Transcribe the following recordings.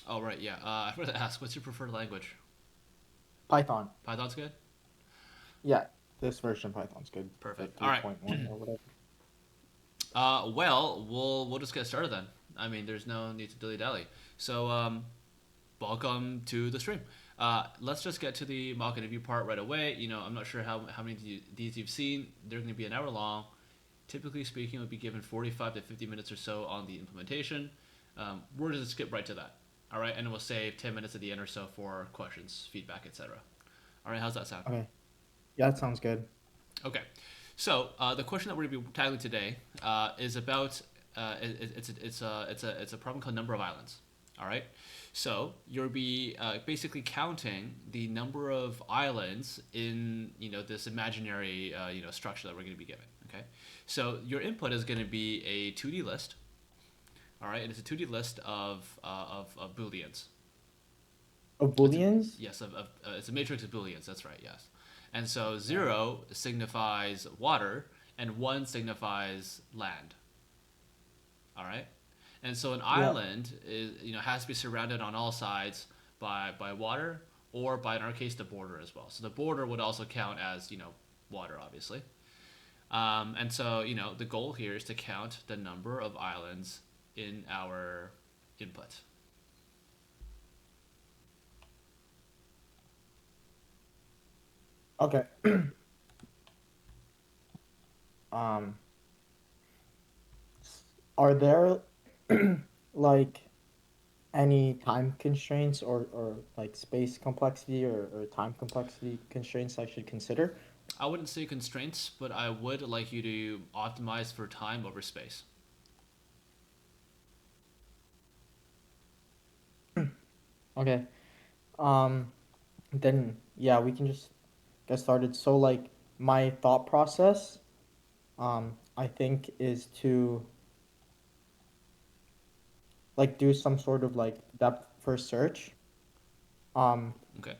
Oh, right, yeah. I forgot to ask, what's your preferred language? Python. Python's good? Yeah, this version of Python's good. The Perfect. All right. 3.1 or whatever. Well, we'll just get started then. I mean, there's no need to dilly dally. So, welcome to the stream. Let's just get to the mock interview part right away. I'm not sure how many of these you've seen. They're going to be an hour long. Typically speaking, we'll be given 45 to 50 minutes or so on the implementation. We're just skip right to that. All right, and we'll save 10 minutes at the end or so for questions, feedback, etc. All right, how's that sound? Okay. Yeah, that sounds good. Okay, so the question that we're going to be tackling today is about it's a problem called number of islands. All right, so you'll be basically counting the number of islands in this imaginary structure that we're going to be given. Okay, so your input is going to be a 2D list. All right, and it's a 2D list of booleans. Of It's a, Booleans? yes, it's a matrix of booleans. That's right. Yes, and so 0 signifies water, and 1 signifies land. All right, and so an Yeah. island is has to be surrounded on all sides by water, or by, in our case, the border as well. So the border would also count as water, obviously. And so the goal here is to count the number of islands in our input. Okay. Um, are there like any time constraints or like space complexity or time complexity constraints I should consider? I wouldn't say constraints, but I would like you to optimize for time over space. Okay. Um, then yeah, we can just get started. So like my thought process, I think is to like do some sort of like depth first search. Um, Okay.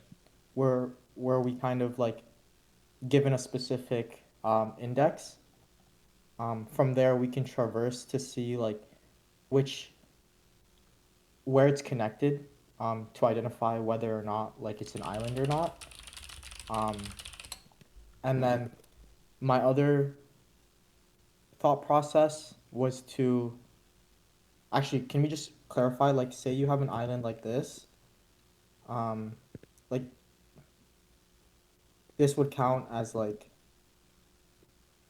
where we kind of like given a specific index. From there we can traverse to see like which where it's connected to identify whether or not like it's an island or not. Um, and then my other thought process was to actually, can we just clarify, like, say you have an island like this, um, like this would count as like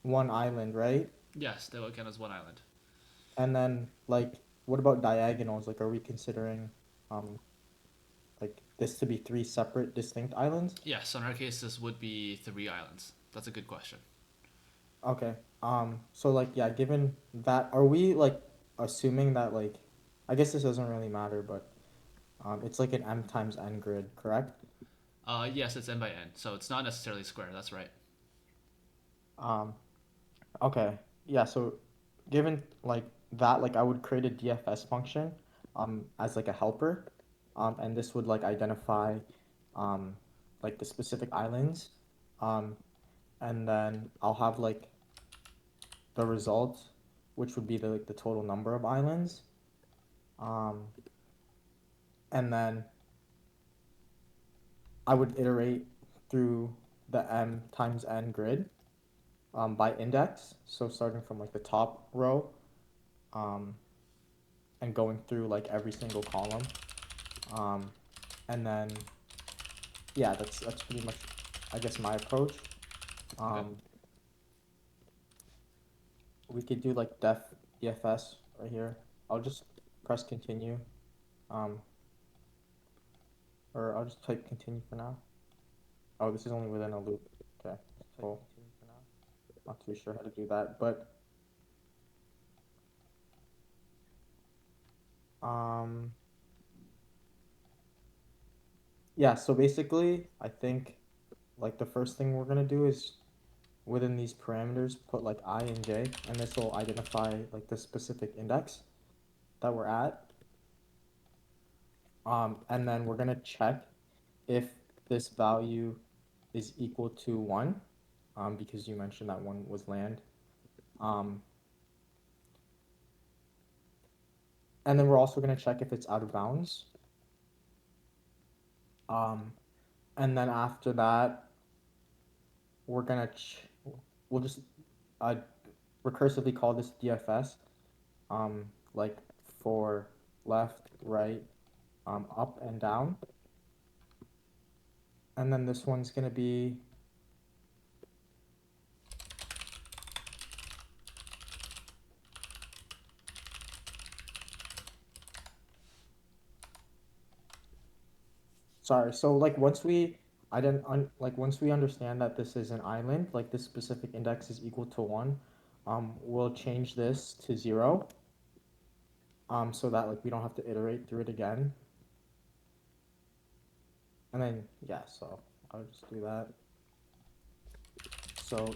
one island, right? Yes, that would count as one island. And then like, what about diagonals? Like, are we considering um like this to be three separate distinct islands? Yes, so in our case, this would be 3 islands. That's a good question. Okay. So like, yeah, given that, are we like assuming that like, I guess this doesn't really matter, but it's like an m times n grid, correct? Yes, it's n by n, so it's not necessarily square. That's right. Um, okay. Yeah, so given like that, like I would create a DFS function as like a helper. And this would like identify um like the specific islands. Um, and then I'll have like the result, which would be the like the total number of islands. Um, and then I would iterate through the m times n grid by index. So starting from like the top row um, and going through like every single column. Um, and then yeah, that's pretty much I guess my approach. Okay. Um, we could do like DFS right here. I'll just press continue. Um, or I'll just type continue for now. Oh, this is only within a loop. Okay, cool. Not too sure how to do that, but um, yeah. So basically, I think like the first thing we're gonna do is within these parameters put like I and j, and this will identify like the specific index that we're at. And then we're gonna check if this value is equal to one, because you mentioned that one was land. Um, and then we're also gonna check if it's out of bounds. Um, and then after that, we're gonna we'll just uh, recursively call this DFS. Like for left, right, up and down. And then this one's gonna be sorry. So like once we understand that this is an island, like this specific index is equal to one, we'll change this to zero. So that like we don't have to iterate through it again. And then yeah, so I'll just do that. So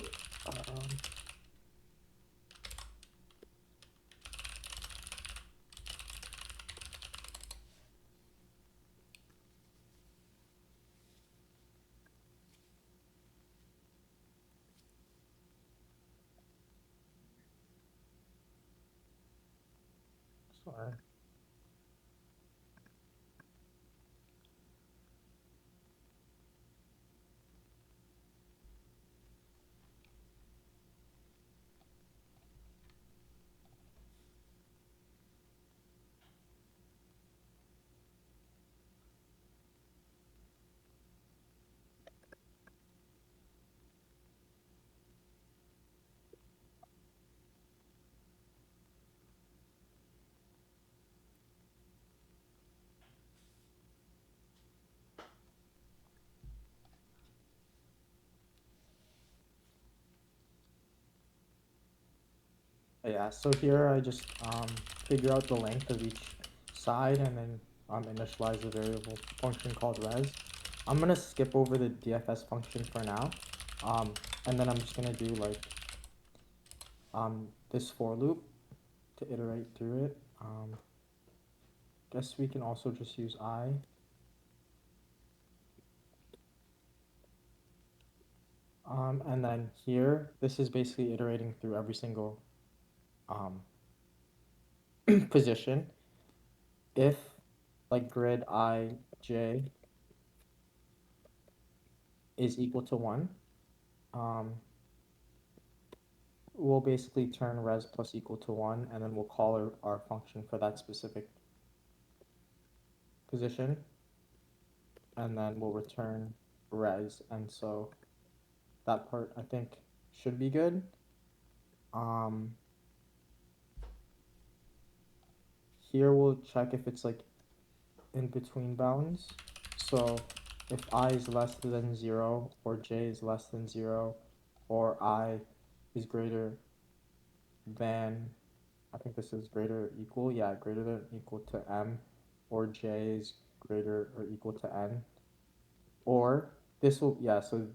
sorry. Yeah, so here I just figure out the length of each side and then initialize a variable function called res. I'm gonna skip over the DFS function for now, um, and then I'm just gonna do like this for loop to iterate through it. Guess we can also just use I. And then here, this is basically iterating through every single um, position. If like grid I, j is equal to 1, um, we'll basically turn res plus equal to 1, and then we'll call our function for that specific position, and then we'll return res. And so that part, I think, should be good. Um, Here we'll check if it's like in between bounds. So if I is less than 0, or j is less than 0, or I is greater than, I think this is greater or equal, yeah, greater than or equal to m, or j is greater or equal to n, or this will, yeah, so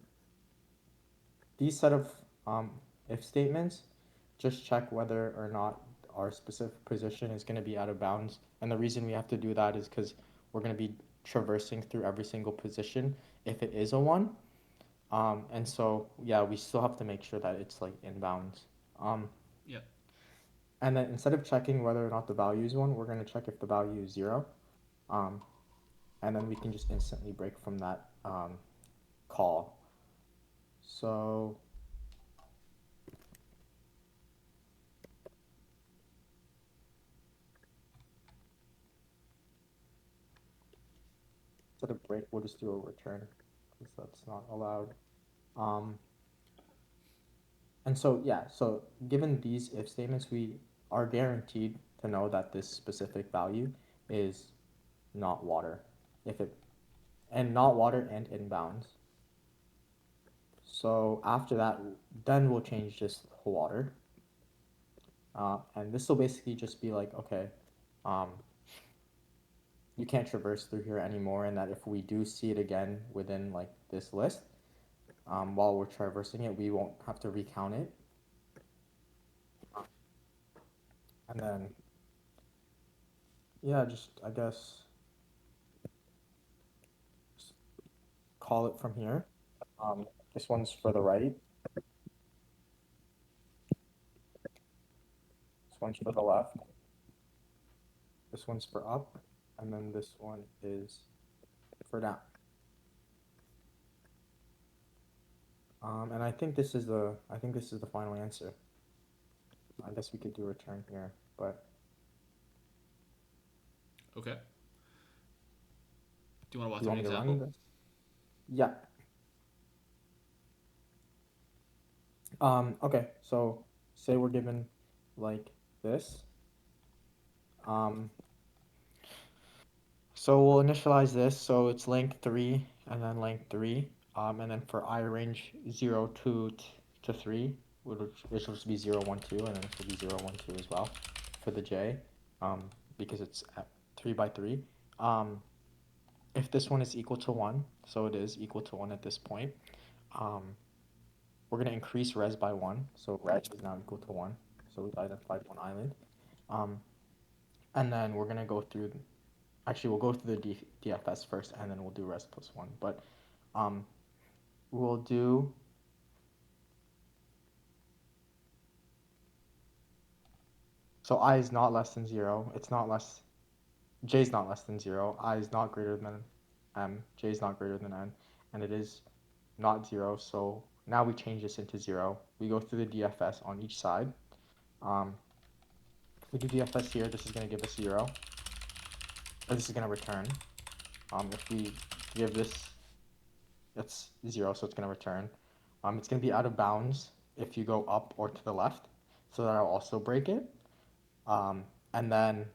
these set of if statements just check whether or not our specific position is going to be out of bounds. And the reason we have to do that is because we're going to be traversing through every single position if it is a 1. And so, yeah, we still have to make sure that it's like in bounds. Um, Yep. and then instead of checking whether or not the value is 1, we're going to check if the value is 0. Um, and then we can just instantly break from that call. So instead of break, we'll just do a return because that's not allowed. Um, and so, yeah, so given these if statements, we are guaranteed to know that this specific value is not water. If it, and not water and inbounds. So after that, then we'll change this to water. And this will basically just be like, okay, um, you can't traverse through here anymore, and that if we do see it again within like this list, while we're traversing it, we won't have to recount it. And then, yeah, just I guess just call it from here. This one's for the right, this one's for the left, this one's for up, and then this one is for down. And I think this is the final answer. I guess we could do return here, but Okay. Do you want to walk do you through want an me to example? run this? Yeah. Okay, so say we're given like this. Um, so we'll initialize this, so it's length 3 and then length 3. And then for I range 0, 2 to 3, which will just be 0, 1, 2, and then this will be 0, 1, 2 as well for the j, um, because it's at 3 by 3. Um, if this one is equal to 1, so it is equal to 1 at this point, um, we're going to increase res by 1, so res is now equal to 1, so we've identified one island. Um, and then we're going to go through, actually we'll go through the DFS first, and then we'll do res plus 1, but um, we'll do, so I is not less than 0, it's not less, j is not less than 0, I is not greater than m, j is not greater than n, and it is not 0, so now we change this into 0. We go through the DFS on each side. Um, if we do DFS here, this is going to give us 0, or this is going to return. If we give this, it's 0, so it's going to return. It's going to be out of bounds if you go up or to the left, so that'll also break it. Um, and then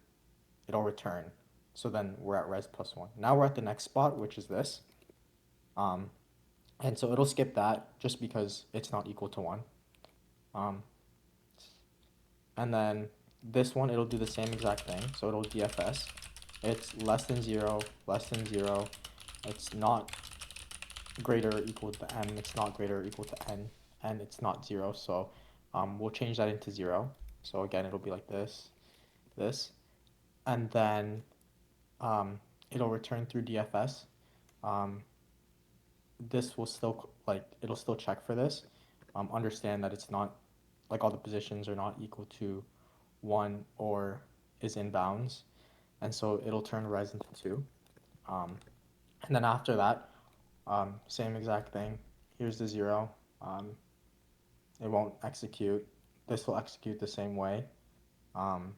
it'll return. So then we're at res plus 1. Now we're at the next spot, which is this. Um, and so it'll skip that just because it's not equal to 1. Um, and then this one, it'll do the same exact thing. So it'll DFS. It's less than 0, less than 0. It's not greater or equal to m. It's not greater or equal to n. And it's not 0. So we'll change that into 0. So again, it'll be like this. And then it'll return through DFS. Um, this will still, like, it'll still check for this. Understand that it's not, like, all the positions are not equal to 1 or is in bounds. And so it'll turn res into 2. Um, and then after that, same exact thing. Here's the 0. Um, it won't execute. This will execute the same way. Um,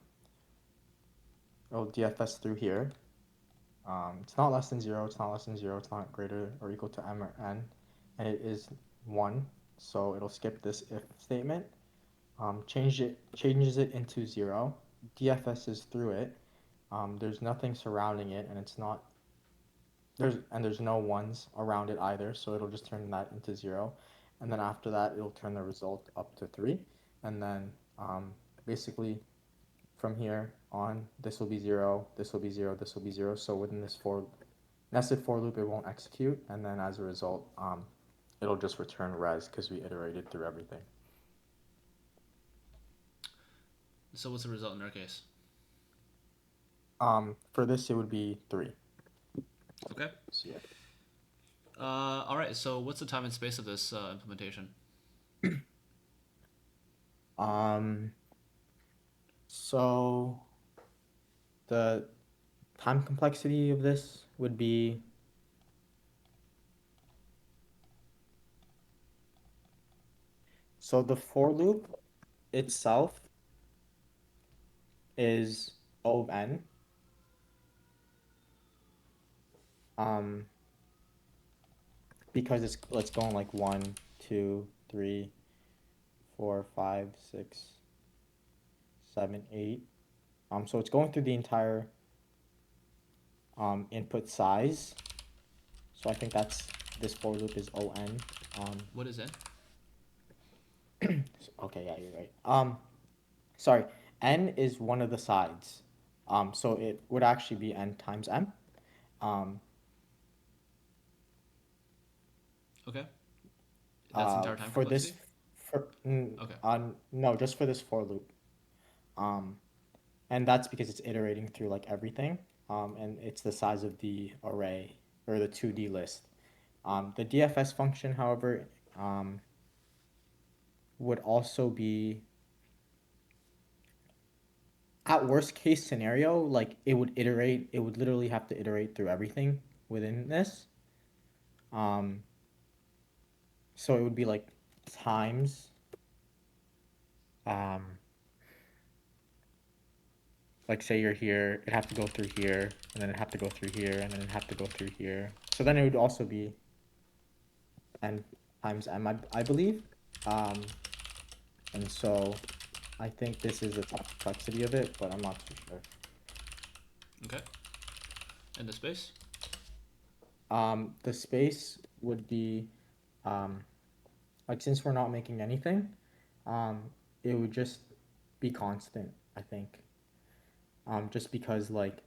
it'll DFS through here. It's not less than 0, it's not less than 0, it's not greater or equal to m or n, and it is 1, so it'll skip this if statement. Changes it into 0, DFS is through it. There's nothing surrounding it, and there's no ones around it either, so it'll just turn that into 0. And then after that, it'll turn the result up to 3. And then basically from here on, this will be 0, this will be 0, this will be 0. So within this nested for loop, it won't execute. And then as a result, it'll just return res because we iterated through everything. So what's the result in our case? For this, it would be 3. Okay. So, yeah. All right. So what's the time and space of this implementation? Um, so the time complexity of this would be, so the for loop itself is O of n. Um, because it's going like 1, 2, 3, 4, 5, 6, 7, 8. So it's going through the entire input size. So I think this for loop is ON. What is it? Okay, yeah, you're right. Sorry, n is one of the sides. So it would actually be n times m. Um, Okay. That's the entire time for this, complexity. for Okay. no, just for this for loop. Um, and that's because it's iterating through like everything. And it's the size of the array or the 2D list. The DFS function, however, would also be, at worst case scenario, like it would literally have to iterate through everything within this. Um, So it would be like times, um, like say you're here, it'd have to go through here, and then it'd have to go through here, and then it'd have to go through here. So then it would also be n times m, I believe. Um, and so I think this is the complexity of it, but I'm not too sure. Okay. And the space? The space would be, um, like since we're not making anything, um, it would just be constant, I think. Just because like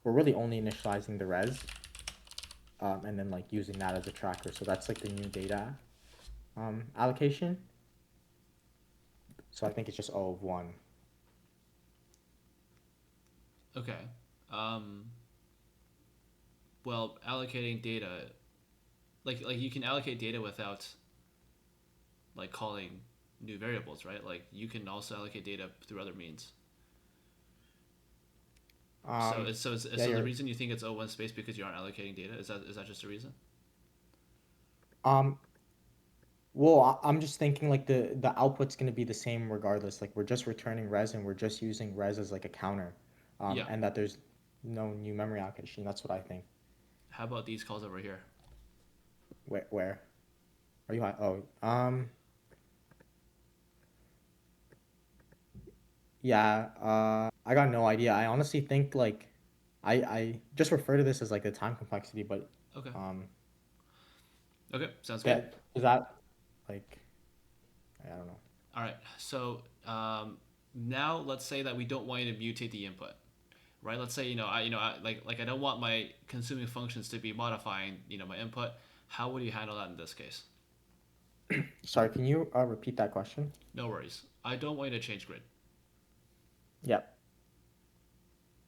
we're really only initializing the res, and then like using that as a tracker. So that's like the new data allocation. So I think it's just O of one. Okay. Um, well, allocating data, like you can allocate data without like calling new variables, right? Like you can also allocate data through other means. So Um, it's so it's, yeah, so the you're reason you think it's O1 space because you aren't allocating data is that just a reason? um well, I'm just thinking like the output's gonna be the same regardless. Like we're just returning res and we're just using res as like a counter, Yeah. and that there's no new memory allocation. That's what I think. How about these calls over here? Where are you at? Oh, yeah. I got no idea. I honestly think like, I just refer to this as like the time complexity, but Okay. um, Okay. Sounds good. that is that like I don't know. All right. So now let's say that we don't want you to mutate the input, right? Let's say like I don't want my consuming functions to be modifying my input. How would you handle that in this case? Sorry, can you repeat that question? No worries. I don't want you to change grid. Yep.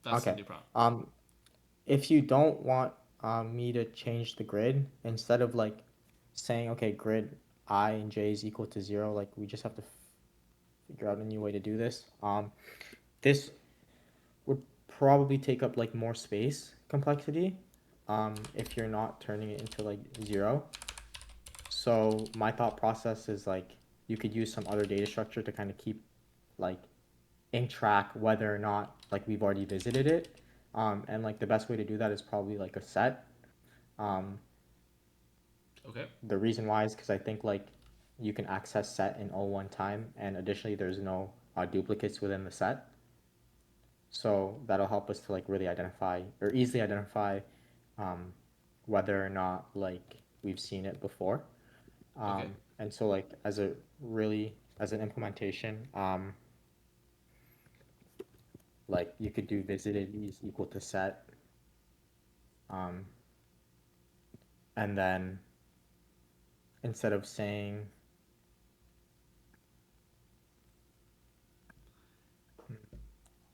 That's the Okay. new problem. Um, if you don't want me to change the grid, instead of like saying, okay, grid I and j is equal to zero, like we just have to figure out a new way to do this. This would probably take up like more space complexity, if you're not turning it into like zero. So my thought process is like you could use some other data structure to kind of keep like in track whether or not like we've already visited it. And like the best way to do that is probably like a set. Um, Okay. the reason why is because I think like you can access set in all one time, and additionally there's no duplicates within the set. So that'll help us to like really identify or easily identify um, whether or not like we've seen it before. Okay. And so like as a really as an implementation, like you could do visited is equal to set, um, and then instead of saying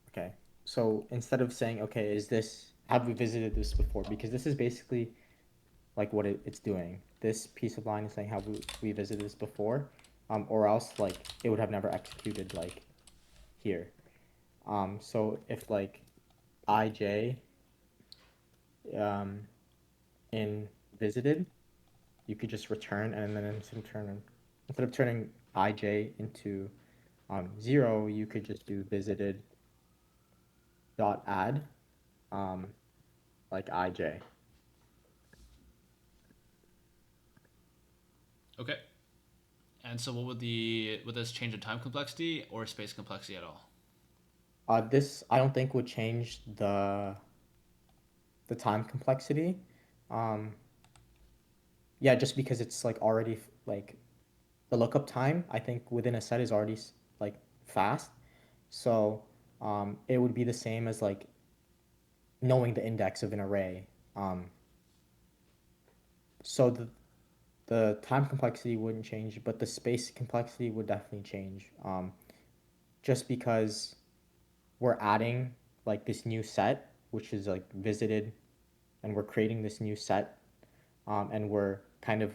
okay, so instead of saying okay, is this have we visited this before? Because this is basically like what it's doing. This piece of line is saying have we visited this before, or else like it would have never executed like here. So if like ij um, in visited, you could just return, and then instead of turning ij into zero, you could just do visited dot add um, like ij. Okay. And so what would this change in time complexity or space complexity at all? This I don't think would change the time complexity. Um, yeah, just because it's like already like the lookup time I think within a set is already like fast. So it would be the same as like knowing the index of an array. Um, so the time complexity wouldn't change, but the space complexity would definitely change. Just because we're adding like this new set, which is like visited, and we're creating this new set, and we're kind of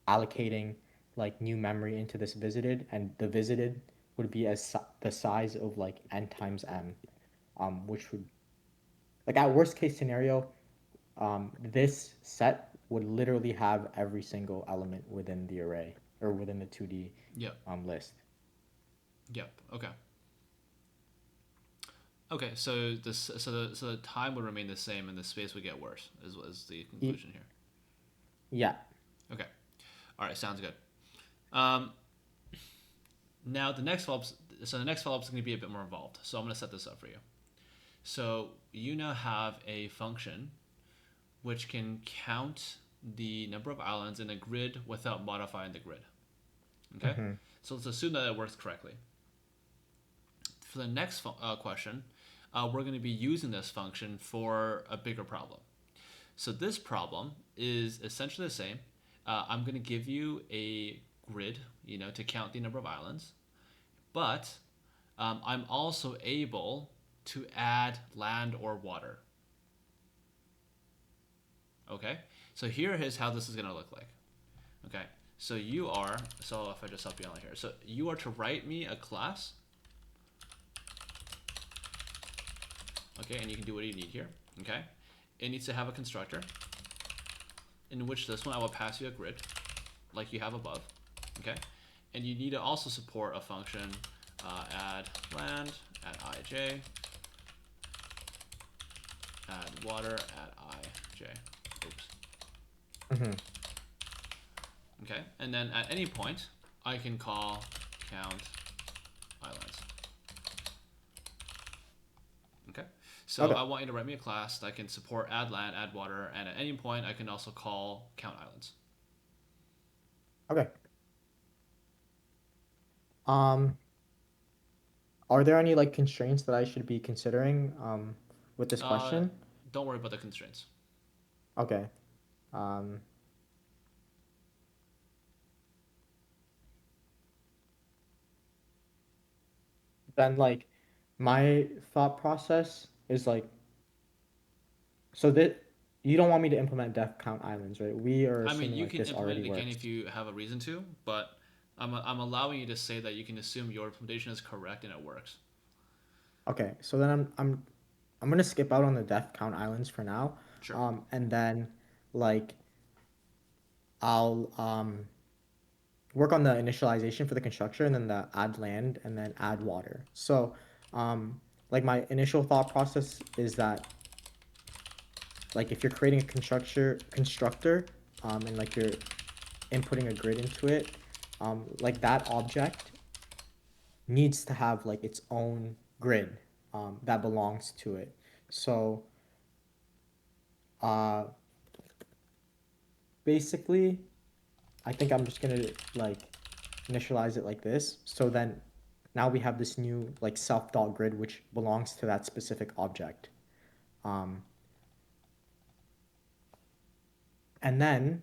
allocating like new memory into this visited, and the visited would be the size of like n times m, which would like at worst case scenario, this set would literally have every single element within the array or within the 2D Yep. list. Yep. Okay. Okay. So the time would remain the same and the space would get worse. Is the Y- conclusion here? Yeah. Okay. All right. Sounds good. Um, now the next follow up is going to be a bit more involved. So I'm going to set this up for you. So you now have a function which can count the number of islands in a grid without modifying the grid. Okay? Hmm. So let's assume that it works correctly. For the next question, we're going to be using this function for a bigger problem. So this problem is essentially the same. I'm going to give you a grid, to count the number of islands, but I'm also able to add land or water. Okay, so here is how this is going to look like. Okay, so if I just help you out here, so you are to write me a class. Okay, and you can do what you need here. Okay, it needs to have a constructor in which this one I will pass you a grid like you have above. Okay, and you need to also support a function add land, add ij, add water, add ij. Oops. Hmm. Okay, and then at any point, I can call count islands. Okay, so Okay. I want you to write me a class that can support add land, add water, and at any point, I can also call count islands. Okay. Um, are there any like constraints that I should be considering with this Uh, question? don't worry about the constraints. Okay. Um, then like my thought process is like so that you don't want me to implement def count islands, right? We are I mean, assuming you like can this implement already it again works. if you have a reason to, but I'm allowing you to say that you can assume your implementation is correct and it works. Okay, so then I'm gonna skip out on the def count islands for now. Sure. And then like I'll work on the initialization for the constructor and then the add land and then add water. So like my initial thought process is that like if you're creating a constructor and like you're inputting a grid into it, like that object needs to have like its own grid that belongs to it. So uh, basically, I think I'm just gonna like initialize it like this. So then now we have this new like self dot grid which belongs to that specific object. Um, and then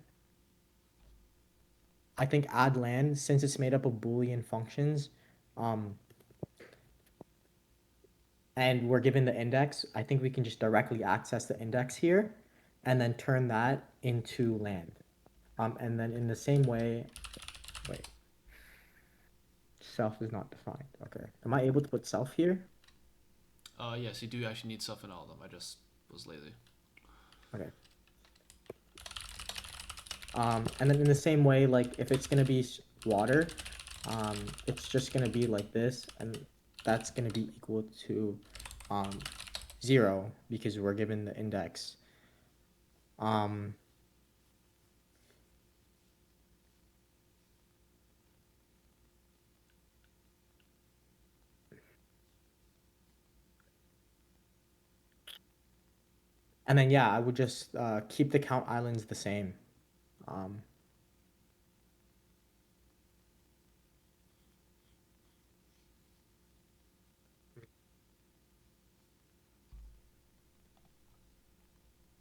I think add land, since it's made up of Boolean functions, um, and we're given the index, I think we can just directly access the index here and then turn that into land. And then in the same way, wait, self is not defined. Okay. Am I able to put self here? Yes, you do actually need stuff in all of them. I just was lazy. Okay. And then in the same way, like if it's gonna be water, it's just gonna be like this, and that's gonna be equal to um, 0 because we're given the index. Um, and then yeah, I would just keep the count islands the same. Um,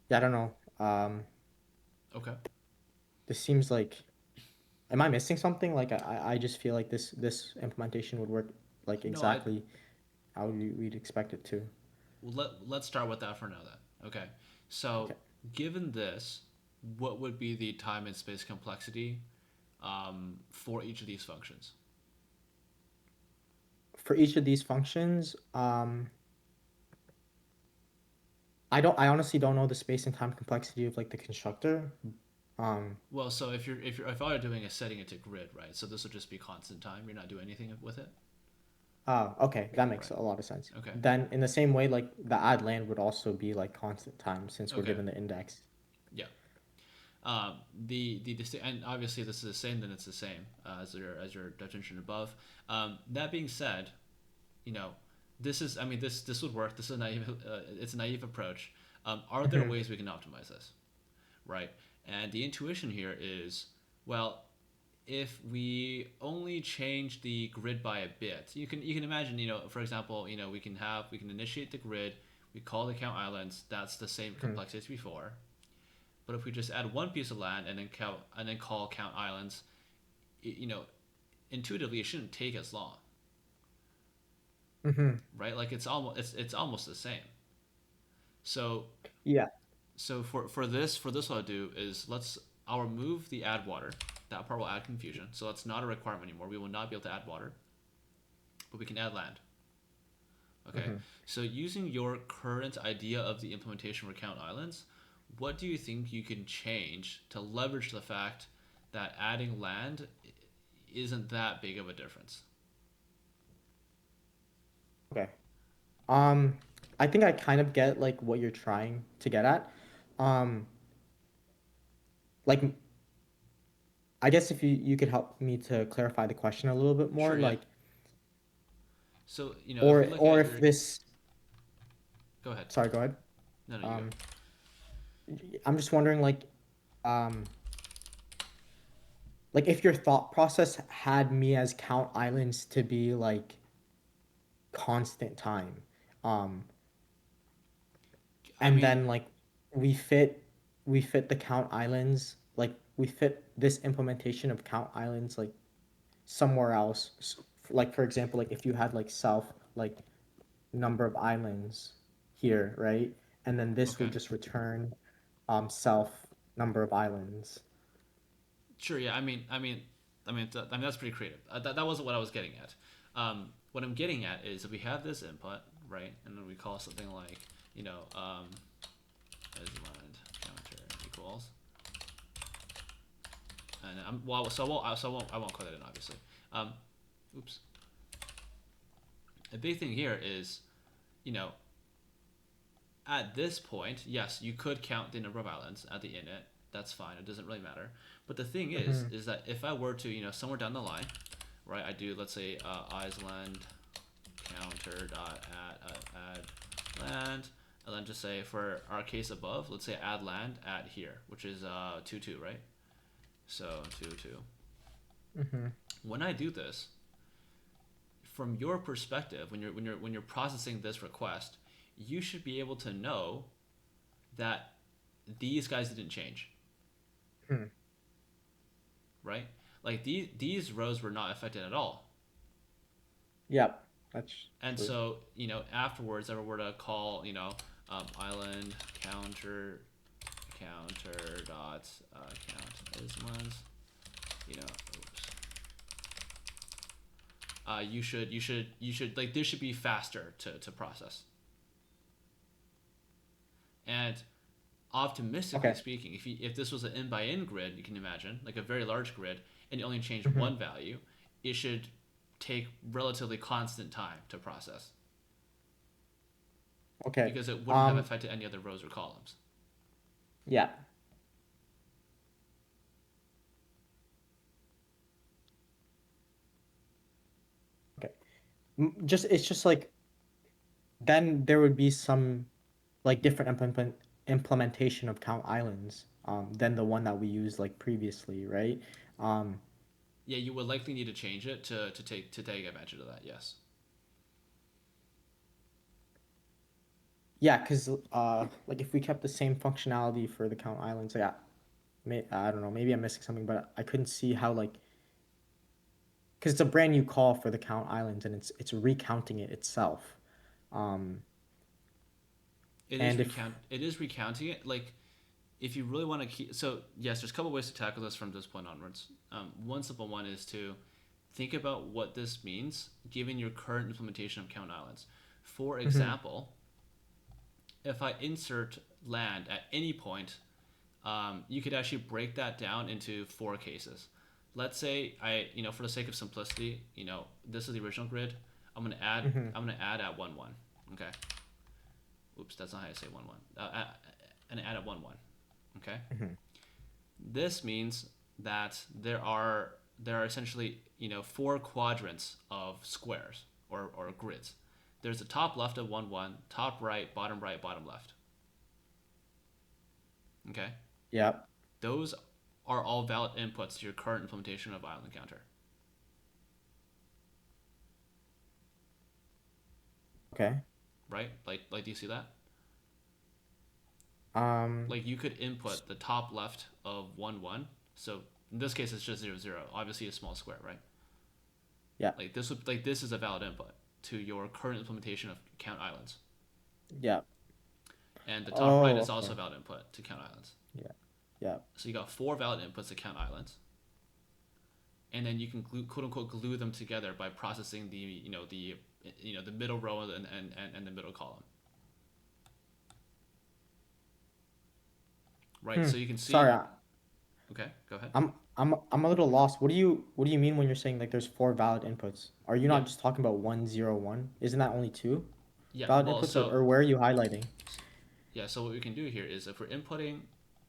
yeah, I don't know. Okay. This seems like, am I missing something? Like I just feel like this implementation would work like No, I exactly how we'd expect it to. well, let's start with that for now then. Okay. So Okay. given this, what would be the time and space complexity for each of these functions? For each of these functions, I honestly don't know the space and time complexity of like the constructor, Well, so if all you're doing is setting it to grid, right? So this will just be constant time. You're not doing anything with it, Okay, that makes right? a lot of sense. Okay. Then in the same way, like the add land would also be like constant time since we're Okay. given the index. Yeah. And obviously this is the same. Then it's the same as your definition above. That being said, you know, this would work. This is a naive. It's a naive approach. Are there Hmm. ways we can optimize this, right? And the intuition here is, well, if we only change the grid by a bit, you can imagine, for example, we can initiate the grid, we call the count islands, that's the same Hmm. complexity as before. But if we just add one piece of land and then call count islands, it, you know, intuitively it shouldn't take as long, Hmm. right? Like it's almost the same. So Yeah. for this what I'll do is I'll remove the add water. That part will add confusion. So that's not a requirement anymore. We will not be able to add water, but we can add land. Okay. Hmm. So using your current idea of the implementation for count islands, what do you think you can change to leverage the fact that adding land isn't that big of a difference? Okay. Um, I think I kind of get like what you're trying to get at. Um, like I guess if you could help me to clarify the question a little bit more, Sure, yeah. like So, if we look or at if your. this, Go ahead. sorry, go ahead. No, no, you go. Um, I'm just wondering um like if your thought process had me as count islands to be like constant time. Um, I and mean, then like we fit we fit the count islands, like we fit this implementation of count islands like somewhere else. Like for example, like if you had like self like number of islands here, right? And then this okay. would just return self number of islands. Sure, yeah. I mean, that's pretty creative. That wasn't what I was getting at. What I'm getting at is if we have this input, right, and then we call something like, as land counter equals, and well, so I won't call that in obviously. Um, oops. The big thing here is, you know, at this point, yes, you could count the number of islands at the init. That's fine. It doesn't really matter. But the thing is, Hmm. is that if I were to, somewhere down the line, right, I do, let's say, island counter dot add land, and then just say for our case above, let's say add land at here, which is 2 2, right? So 2 2. Hmm. When I do this, from your perspective, when you're processing this request, you should be able to know that these guys didn't change, Hmm. right? Like these rows were not affected at all. Yep, that's And true. so, afterwards, if I were to call, island counter dot count islands, oops. You should like this should be faster to process. And optimistically Okay. speaking, if this was an in by in grid, you can imagine like a very large grid, and you only change Hmm. one value, it should take relatively constant time to process Okay. because it wouldn't have Um, affected any other rows or columns. yeah. Okay. Just it's just like then there would be some like different implementation of count islands than the one that we used like previously, right? Um, Yeah, you would likely need to change it to take advantage of that. Yes. yeah, because like if we kept the same functionality for the count islands, yeah, I don't know, maybe I'm missing something, but I couldn't see how like because it's a brand new call for the count islands and it's recounting it itself. Um, It is and if recount. It is recounting it. Like if you really want to keep. So yes, there's a couple ways to tackle this from this point onwards. One simple one is to think about what this means given your current implementation of count islands. For Mhm. example, if I insert land at any point you could actually break that down into four cases. Let's say for the sake of simplicity, this is the original grid. I'm gonna add, Mm-hmm. I'm gonna add at 1 1. Okay. Oops, that's not how you say 1 1. And add at 1 1. Okay. Mm-hmm. This means that there are essentially four quadrants of squares or grids. There's the top left of 1 1, top right, bottom left. Okay. Yep. Those are all valid inputs to your current implementation of island counter, Okay. right? Do you see that? Um. Like you could input the top left of 1 1. So in this case, it's just 0 0. Obviously, a small square, right? Yeah. This is a valid input to your current implementation of count islands, Yeah. and the top right Oh. is also Okay. a valid input to count islands. Yeah. Yeah. So you got four valid inputs to count islands, and then you can quote unquote glue them together by processing the middle row and the middle column, right? Hmm. So you can Sorry. see. Okay, go ahead. I'm a little lost. What do you mean when you're saying like there's four valid inputs? Are you Yeah, not just talking about 1 0 1? Isn't that only two yeah. valid Well, inputs, so or where are you highlighting? yeah, so what we can do here is if we're inputting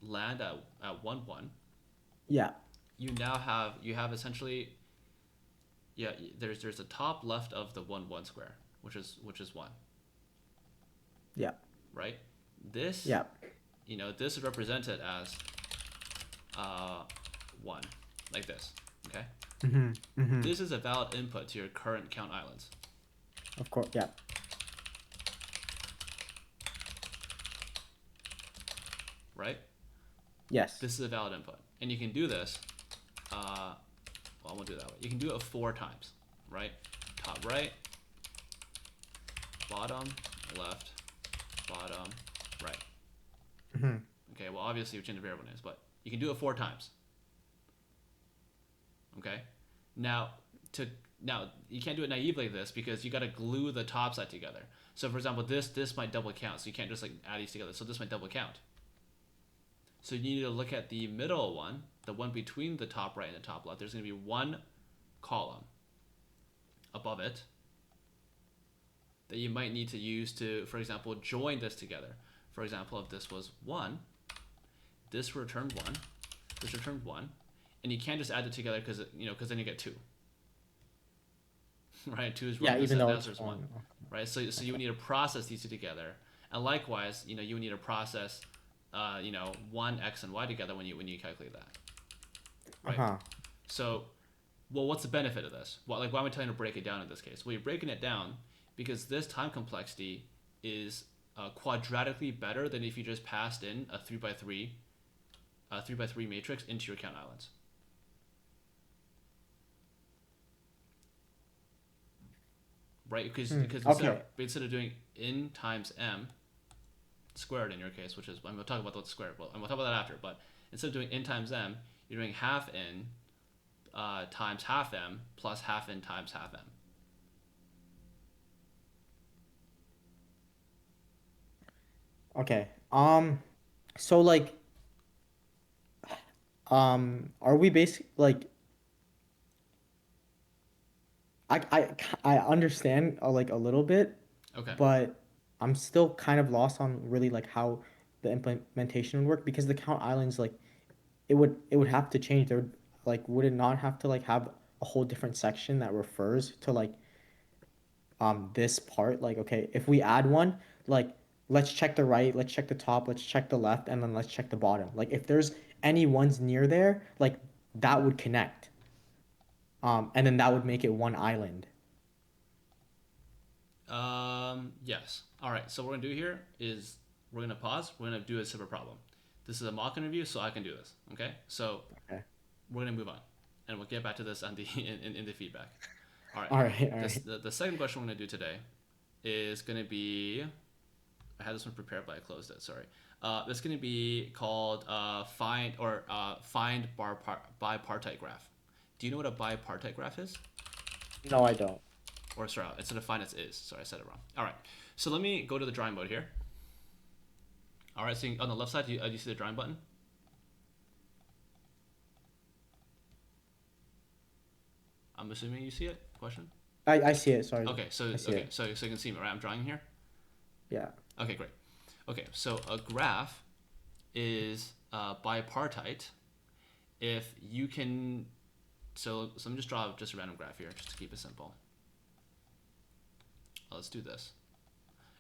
land at 1 1, Yeah. you have essentially, yeah, there's a top left of the 1 1 square, which is 1, Yeah. right? This Yeah. this is represented as uh 1, like this. Okay, Mm-hmm. Mm-hmm. this is a valid input to your current count islands, Of course. Yeah. right? Yes. This is a valid input, and you can do this. Uh, well, I won't do it that way. You can do it 4 times, right? Top right, bottom left, bottom right. Mm-hmm. Okay, well, obviously, you change the variable names, but you can do it 4 times. Okay, now to now you can't do it naively like this because you got to glue the top side together. So, for example, this might double count, so you can't just like add these together. So this might double count. So you need to look at the middle one, the one between the top right and the top left. There's going to be one column above it that you might need to use to, for example, join this together. For example, if this was 1, this returned 1, this returned 1, and you can't just add it together because then you get 2. Right? 2 is wrong. Yeah. This Even is though answer it's is 1. one. Right? So you Okay. would need to process these two together, and likewise, you would need to process, 1 x and y together when you calculate that. Uh Right? huh. So, well, what's the benefit of this? Why am I telling you to break it down in this case? Well, you're breaking it down because this time complexity is quadratically better than if you just passed in a 3 by 3 matrix into your count islands. Right? Because Okay. instead of doing n times m squared in your case, which is I'm gonna talk about the squared. Well, I'm gonna talk about that after. But instead of doing n times m, you're doing half n times half m plus half n times half m. Okay. So like, are we basic like I understand like a little bit, Okay. but I'm still kind of lost on really like how the implementation would work because the count islands like it would have to change. There would like would it not have to like have a whole different section that refers to like this part? Like okay, if we add one, like let's check the right, let's check the top, let's check the left, and then let's check the bottom. Like if there's any ones near there, like that would connect. And then that would make it one island. Yes. All right. So what we're gonna do here is we're gonna pause. We're gonna do a separate problem. This is a mock interview, so I can do this. Okay. So Okay. we're gonna move on, and we'll get back to this on the in the feedback. All right. All right, all This right. the second question we're gonna do today is gonna be. I had this one prepared, but I closed it. Sorry. It's gonna be called find bipartite graph. Do you know what a bipartite graph is? No, I don't. Or sorry, instead of find it's is. Sorry, I said it wrong. All right. So let me go to the drawing mode here. All right. So on the left side, do you see the drawing button? I'm assuming you see it. Question. I see it. Sorry, Okay, so I see it. so you can see me, right? I'm drawing here. Yeah. Okay, great. Okay, so a graph is bipartite if you can. So let me just draw just a random graph here, just to keep it simple. Let's do this.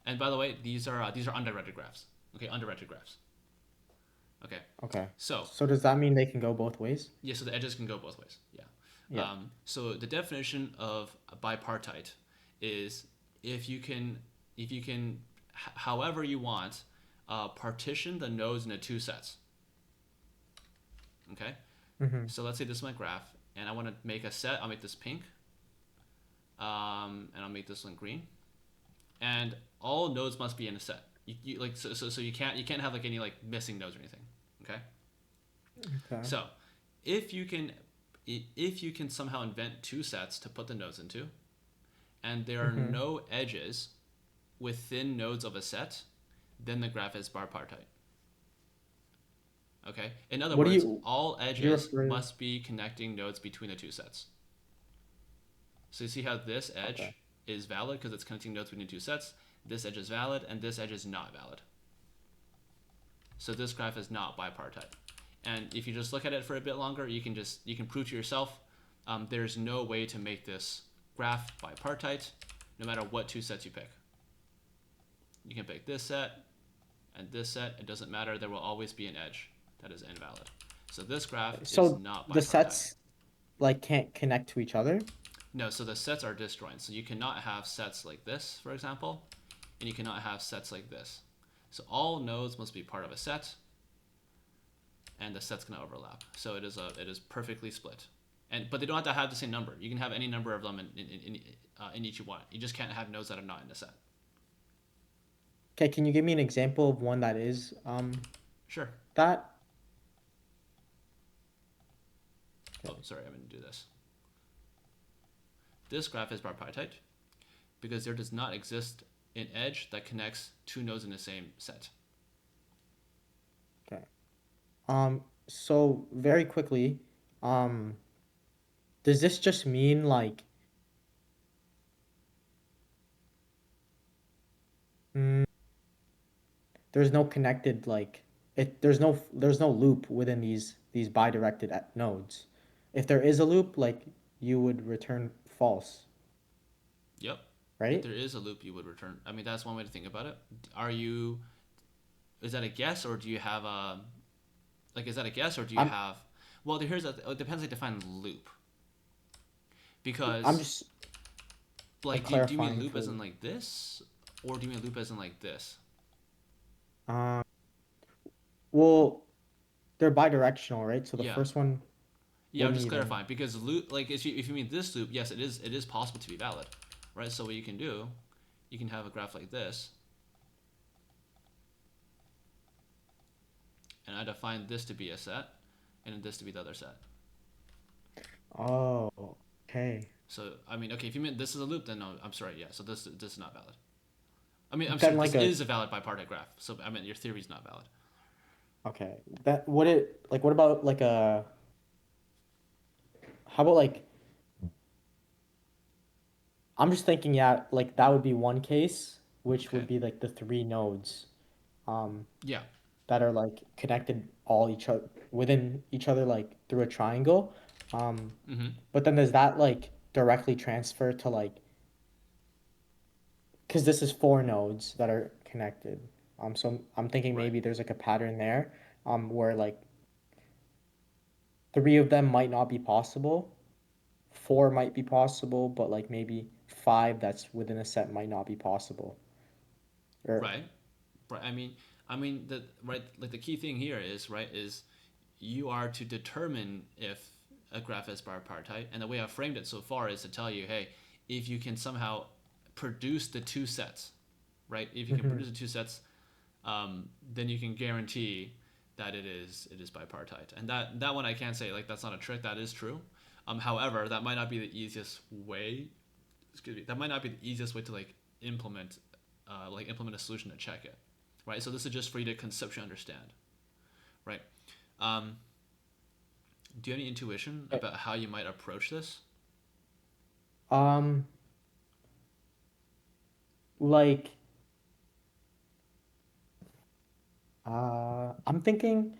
And by the way, these are undirected graphs. Okay, undirected graphs. Okay, Okay. so So does that mean they can go both ways? yeah, so the edges can go both ways. Yeah. Yeah. So the definition of a bipartite is if you can, however you want, partition the nodes into two sets. Okay. Mm-hmm. So let's say this is my graph, and I want to make a set. I'll make this pink, and I'll make this one green, and all nodes must be in a set. You like so you can't have like any like missing nodes or anything. Okay. Okay. So if you can if you can somehow invent two sets to put the nodes into, and there are Mm-hmm. no edges within nodes of a set, then the graph is bipartite. Okay. In other What do words, you all do you edges refer? must be connecting nodes between the two sets. So you see how this Okay. edge is valid because it's connecting nodes between two sets. This edge is valid, and this edge is not valid. So this graph is not bipartite. And if you just look at it for a bit longer, you can prove to yourself there's no way to make this graph bipartite, no matter what two sets you pick. You can pick this set and this set. It doesn't matter. There will always be an edge that is invalid. So this graph is So not the bipartite. sets like can't connect to each other? No, so the sets are disjoint. So you cannot have sets like this, for example, and you cannot have sets like this. So all nodes must be part of a set, and the sets cannot overlap. So it is perfectly split. But they don't have to have the same number. You can have any number of them in each one. You just can't have nodes that are not in the set. Okay, can you give me an example of one that is Sure. that? Oh, Okay. sorry, I'm going to do this. This graph is bipartite because there does not exist an edge that connects two nodes in the same set. Okay. So very quickly, um, does this just mean like mm, there's no connected like there's no loop within these bidirected nodes. If there is a loop, like you would return false, Yep. If right? there is a loop, you would return. I mean, that's one way to think about it. Are you? Is that a guess, or do you have a like? Is that a guess, or do you I'm have? Well, here's a, it depends. How you define loop, I'm because just like like, do you mean clarifying loop as in for like this, or do you mean loop as in like this? um well they're bidirectional, right? So the Yeah. first one Yeah, I'm wouldn't just even clarifying because loop, like if you mean this loop, yes, it is possible to be valid, right? So what you can do, you can have a graph like this, and I define this to be a set, and this to be the other set. oh okay. So I mean, okay, if you mean this is a loop, then no, I'm sorry, yeah. So this is not valid. I mean, I'm sorry, Then this like a is a valid bipartite graph. So I mean, your theory is not valid. okay. That would it like what about like a how about like I'm just thinking, yeah, like that would be one case, which would Okay. be like the three nodes um, Yeah. that are like connected all each other within each other like through a triangle. Um, Mm-hmm. but then does that like directly transfer to like because this is four nodes that are connected. So I'm thinking Right. maybe there's like a pattern there, where like three of them might not be possible, four might be possible, but like maybe five that's within a set might not be possible. Or Right. Right. I mean the right like the key thing here is right is you are to determine if a graph is bipartite, and the way I've framed it so far is to tell you, hey, if you can somehow produce the two sets, right? If you can mm-hmm. produce the two sets, then you can guarantee that it is bipartite. And that one I can't say like that's not a trick. That is true. However, that might not be the easiest way. Excuse me. That might not be the easiest way to implement a solution to check it, right? So this is just for you to conceptually understand, right? Um, do you have any intuition about how you might approach this? Um, like, I'm thinking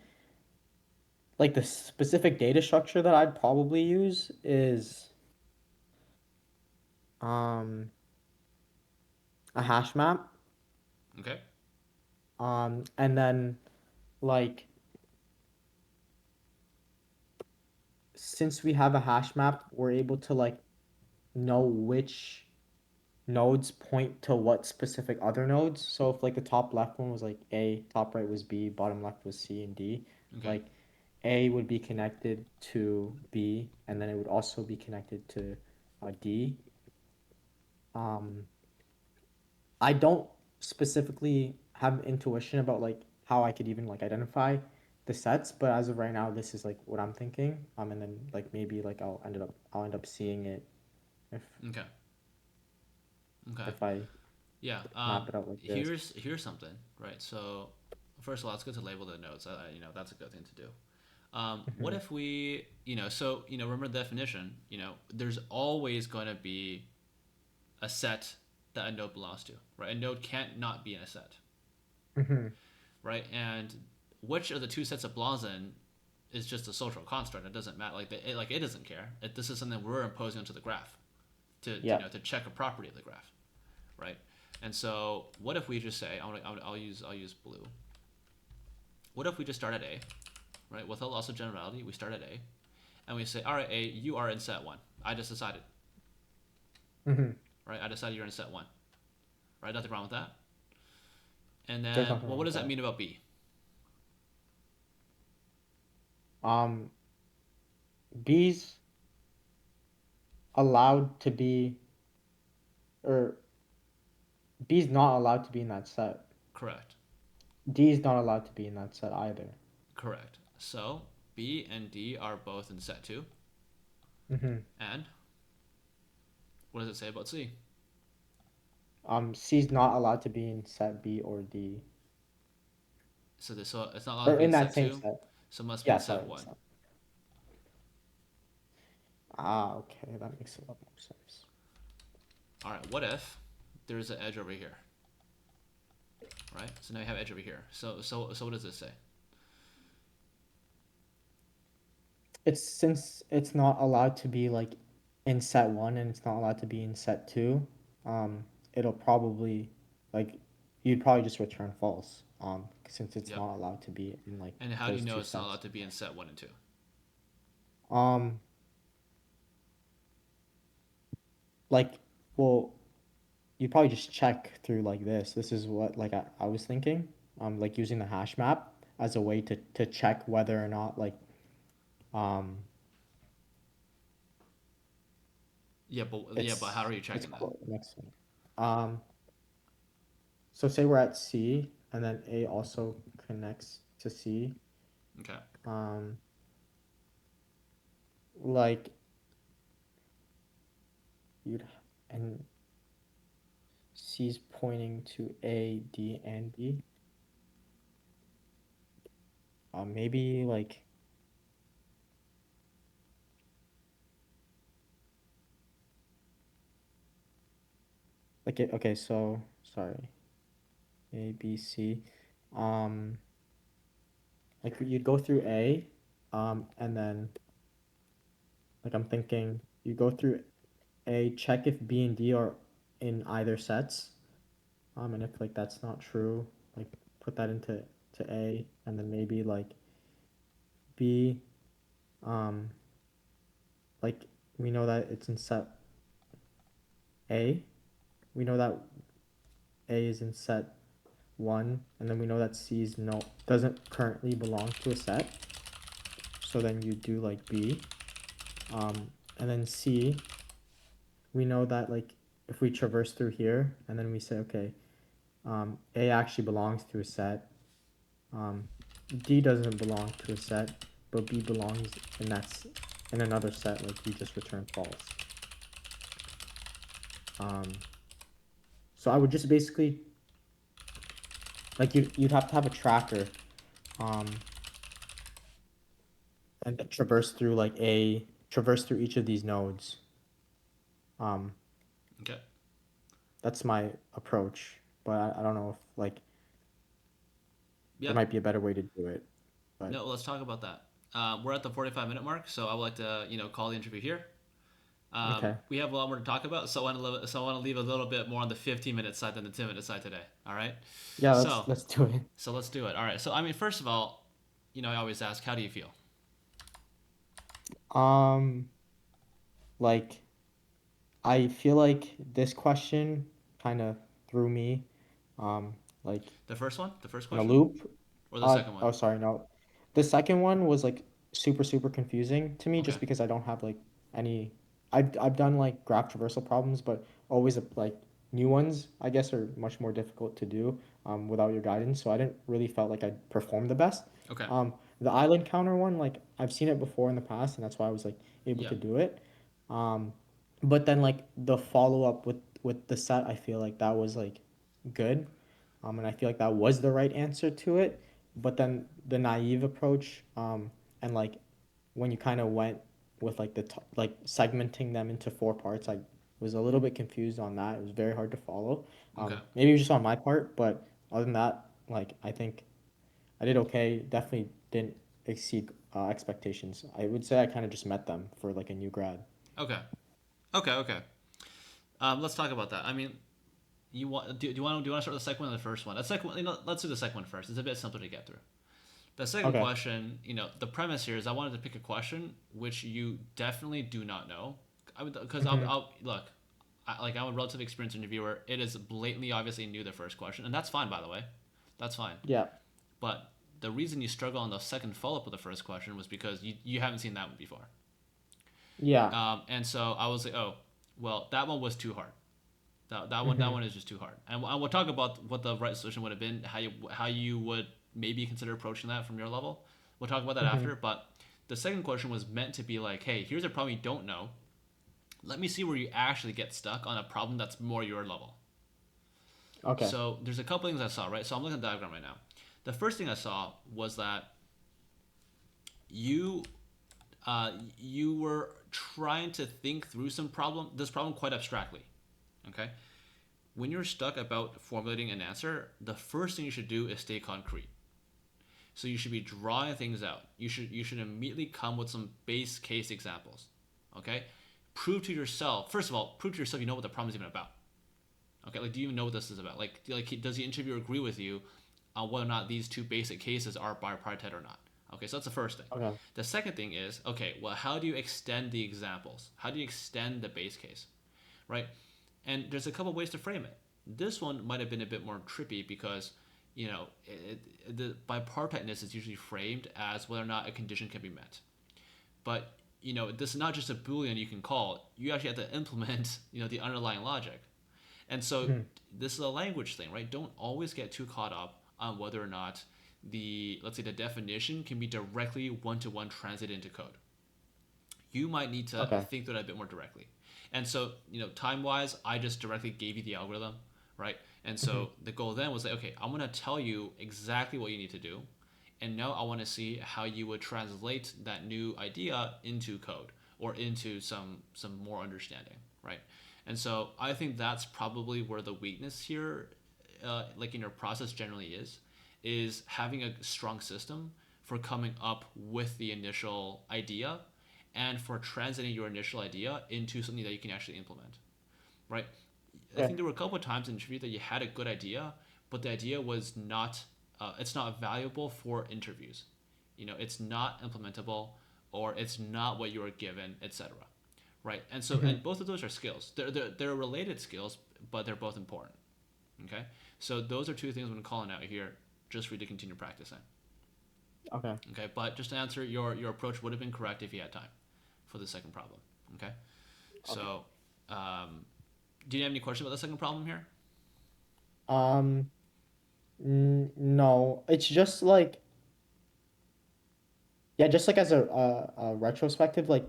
like the specific data structure that I'd probably use is um a hash map. Okay. And then like since we have a hash map, we're able to like know which nodes point to what specific other nodes. So if like the top left one was like A, top right was B, bottom left was C and D, Okay. like A would be connected to B, and then it would also be connected to D. Um, I don't specifically have intuition about like how I could even like identify the sets, but as of right now, this is like what I'm thinking. And then like maybe like I'll end up seeing it if Okay. Okay. if I Yeah. map it out like this. Here's something, right? So first of all, it's good to label the nodes. That's a good thing to do. What Hmm. if we, remember the definition? There's always going to be a set that a node belongs to, right? A node can't not be in a set, Hmm. right? And which of the two sets it belongs in is just a social construct. It doesn't matter. It doesn't care. This is something we're imposing onto the graph to Yeah. to check a property of the graph, right? And so, what if we just say, I'll use blue. What if we just start at A, right? With a loss of generality, we start at A, and we say, all right, A, you are in set one. I just decided, Hmm. right? I decided you're in set one, right? Nothing wrong with that. And There's then, nothing well, wrong what with does that that. mean about B? Um, B's allowed to be, or B's not allowed to be in that set. Correct. D's not allowed to be in that set either. Correct. So B and D are both in set two. Hmm. And what does it say about C? C's not allowed to be in set B or D, So it's not allowed to or be in in that set same two, set. so it must be Yeah, in sorry. set one. Okay, that makes a lot more sense. All right. What if there's an edge over here, right? So now you have edge over here. So what does this say? It's since it's not allowed to be like in set one and it's not allowed to be in set two, it'll probably like you'd probably just return false, since it's Yep. not allowed to be in like And how do you those know two it's not sets. allowed to be in set one and two? Um, like, well, you probably just check through like this. This is what like I was thinking. Like using the hash map as a way to check whether or not like um But how are you it's checking that? next one. So say we're at C and then A also connects to C. Okay. Um, like you'd and C's pointing to A, D, and B. Maybe like it. Okay, so sorry, A, B, C. Um, like you'd go through A, and then like I'm thinking you go through A, check if B and D are in either sets. And if like that's not true, like put that into A, and then maybe like B, um, like we know that it's in set A. We know that A is in set one, and then we know that C is no doesn't currently belong to a set. So then you do like B, and then C. We know that like if we traverse through here, and then we say okay, A actually belongs to a set. Um, D doesn't belong to a set, but B belongs in in another set. Like you just return false. Um, so I would just basically like you'd have to have a tracker, um, and then traverse through each of these nodes. Um, Okay. that's my approach, but I don't know if like there Yeah. might be a better way to do it. But No, let's talk about that. We're at the 45-minute mark, so I would like to call the interview here. okay, We have a lot more to talk about, so I want to leave a little bit more on the 15-minute side than the 10-minute side today. All right. yeah, So let's do it. let's do it. All right. So I mean, first of all, I always ask, how do you feel? Um, like I feel like this question kind of threw me, um, like The first one, the first in a question, loop. or the second one? Oh, sorry, no. The second one was like super confusing to me Okay. just because I don't have like any. I've done like graph traversal problems, but always like new ones, I guess, are much more difficult to do without your guidance. So I didn't really felt like I performed the best. Okay. The island counter one, like I've seen it before in the past, and that's why I was like able Yeah. to do it. Um, but then like the follow up with the set, I feel like that was like good, and I feel like that was the right answer to it. But then the naive approach, and like when you kind of went with like like segmenting them into four parts, I was a little bit confused on that. It was very hard to follow. Okay. Maybe it was just on my part, but other than that, like I think I did okay. Definitely didn't exceed expectations. I would say I kind of just met them for like a new grad. Okay. Okay. Okay. Let's talk about that. I mean, do you want to start with the second one or the first one? The second one, let's do the second one first. It's a bit simpler to get through. The second Okay. question, the premise here is I wanted to pick a question which you definitely do not know. I would because Mm-hmm. I'll look. I'm a relatively experienced interviewer. It is blatantly, obviously new the first question, and that's fine by the way. That's fine. Yeah. But the reason you struggle on the second follow up with the first question was because you haven't seen that one before. Yeah. And so I was like, oh, well, that one was too hard. That Mm-hmm. one is just too hard. And we'll talk about what the right solution would have been, how you would maybe consider approaching that from your level. We'll talk about that Mm-hmm. after. But the second question was meant to be like, hey, here's a problem you don't know. Let me see where you actually get stuck on a problem that's more your level. Okay. So there's a couple things I saw, right? So I'm looking at the diagram right now. The first thing I saw was that you you were trying to think through this problem quite abstractly. Okay, when you're stuck about formulating an answer, the first thing you should do is stay concrete. So you should be drawing things out. You should immediately come with some base case examples. Okay, prove to yourself first of all, prove to yourself you know what the problem is even about. Okay, like do you even know what this is about? Like does the interviewer agree with you on whether or not these two basic cases are bipartite or not? Okay, so that's the first thing. Okay. The second thing is, okay, well, how do you extend the examples? How do you extend the base case, right? And there's a couple ways to frame it. This one might have been a bit more trippy because, the bipartiteness is usually framed as whether or not a condition can be met. But, this is not just a boolean you can call. You actually have to implement, the underlying logic. And so Mm-hmm. this is a language thing, right? Don't always get too caught up on whether or not let's say the definition can be directly one-to-one translated into code. You might need to Okay. think through that a bit more directly. And so, time wise, I just directly gave you the algorithm, right? And Mm-hmm. so the goal then was like, okay, I'm going to tell you exactly what you need to do. And now I want to see how you would translate that new idea into code or into some more understanding, right? And so I think that's probably where the weakness here, like in your process generally is having a strong system for coming up with the initial idea and for translating your initial idea into something that you can actually implement, right? I Okay. think there were a couple of times in the interview that you had a good idea, but the idea was not, it's not valuable for interviews. It's not implementable or it's not what you were given, etc. Right? And so, Mm-hmm. and both of those are skills. They're related skills, but they're both important. Okay? So those are two things I'm calling out here just for you to continue practicing. Okay. Okay? But just to answer, your approach would have been correct if you had time for the second problem. Okay? Okay. So, um, do you have any questions about the second problem here? Um, no, it's just like yeah, just like as a retrospective, like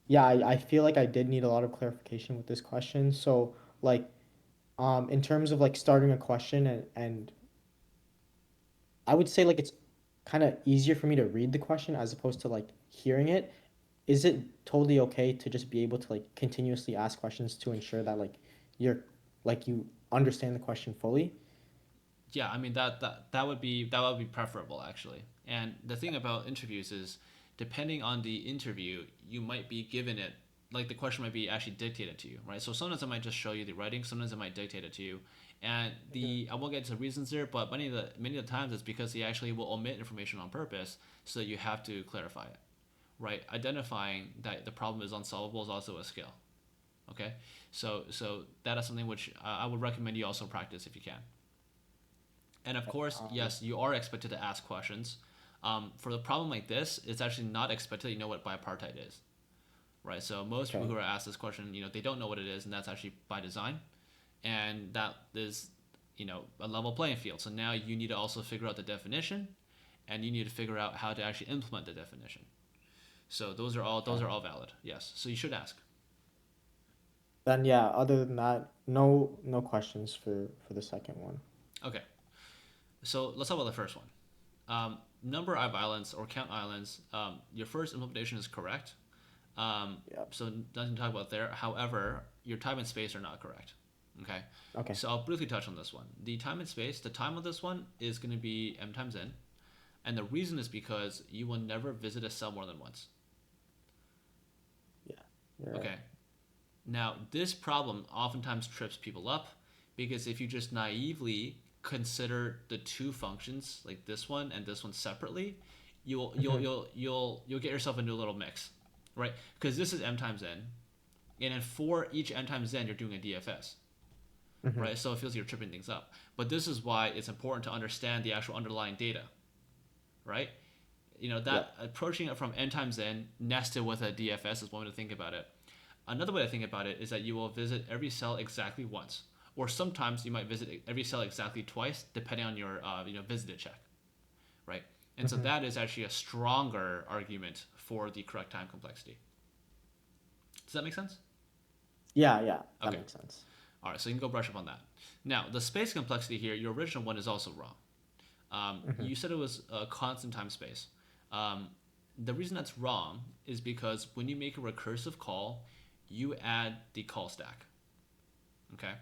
yeah, I feel like I did need a lot of clarification with this question. So like in terms of like starting a question and I would say like it's kind of easier for me to read the question as opposed to like hearing it. is it totally okay to just be able to like continuously ask questions to ensure that like you're like you understand the question fully? Yeah, I mean that would be preferable actually. And the thing about interviews is, depending on the interview, you might be given it, like the question might be actually dictated to you, right? So sometimes it might just show you the writing, sometimes it might dictate it to you, and Mhm. the I won't get into the reasons there, but many of the times it's because he actually will omit information on purpose, so that you have to clarify it, right? Identifying that the problem is unsolvable is also a skill. Okay, so that is something which I would recommend you also practice if you can. And of Okay. course, yes, you are expected to ask questions. For the problem like this, it's actually not expected that you know what bipartite is, right? So most people Okay. who are asked this question, they don't know what it is, and that's actually by design. And that is, a level playing field. So now you need to also figure out the definition, and you need to figure out how to actually implement the definition. So those Okay. are all valid. Yes. So you should ask. Then yeah, other than that, no questions for the second one. Okay. So let's talk about the first one. Number of islands or count islands. Your first implementation is correct. Yeah. So nothing to talk about there. However, your time and space are not correct. Okay. Okay. So I'll briefly touch on this one. The time and space, the time of this one is going to be m times n. And the reason is because you will never visit a cell more than once. Yeah. You're right. Okay. Now, this problem oftentimes trips people up because if you just naively consider the two functions, like this one and this one separately, Mm-hmm. you'll get yourself into a little mix, right? Because this is m times n, and then for each m times n, you're doing a DFS, Mm-hmm. right? So it feels like you're tripping things up. But this is why it's important to understand the actual underlying data, right? Yeah. That approaching it from n times n nested with a DFS is one way to think about it. Another way to think about it is that you will visit every cell exactly once, or sometimes you might visit every cell exactly twice, depending on your visited check, right? And so Mm-hmm. that is actually a stronger argument for the correct time complexity. Does that make sense? Yeah. Yeah. That Okay. makes sense. All right. So you can go brush up on that. Now the space complexity here, your original one is also wrong. Mm-hmm. You said it was a constant time space. Um, the reason that's wrong is because when you make a recursive call, you add the call stack. Okay.